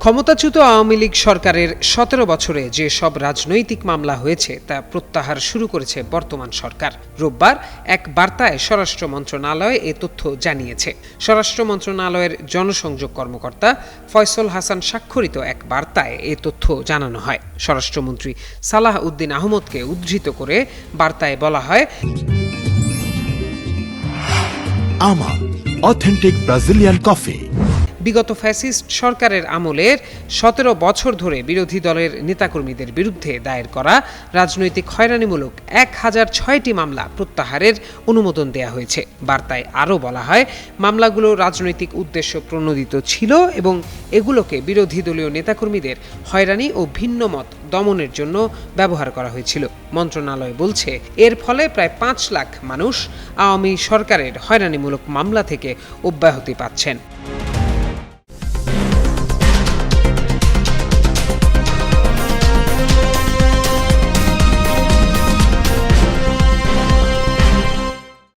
ক্ষমতাচ্যুত আওয়ামী লীগ সরকারের ১৭ বছরে যে সব রাজনৈতিক মামলা হয়েছে তা প্রত্যাহার শুরু করেছে বর্তমান সরকার। রোববার এক বার্তায় স্বরাষ্ট্র মন্ত্রণালয় এ তথ্য জানিয়েছে। স্বরাষ্ট্র মন্ত্রণালয়ের জনসংযোগ কর্মকর্তা ফয়সল হাসান স্বাক্ষরিত এক বার্তায় এ তথ্য জানানো হয়। স্বরাষ্ট্রমন্ত্রী সালাহ উদ্দিন আহমদকে উদ্ধৃত করে বার্তায় বলা হয়, আমা অথেন্টিক ব্রাজিলিয়ান কফি। বিগত ফ্যাসিস্ট সরকারের আমলের ১৭ বছর ধরে বিরোধী দলের নেতাকর্মীদের বিরুদ্ধে দায়ের করা রাজনৈতিক হয়রানিমূলক ১,০০৬টি মামলা প্রত্যাহারের অনুমোদন দেয়া হয়েছে। বার্তায় আরও বলা হয়, মামলাগুলো রাজনৈতিক উদ্দেশ্য প্রণোদিত ছিল এবং এগুলোকে বিরোধী দলীয় নেতাকর্মীদের হয়রানি ও ভিন্ন মত দমনের জন্য ব্যবহার করা হয়েছিল। মন্ত্রণালয় বলছে, এর ফলে প্রায় ৫ লাখ মানুষ আওয়ামী সরকারের হয়রানিমূলক মামলা থেকে অব্যাহতি পাচ্ছেন।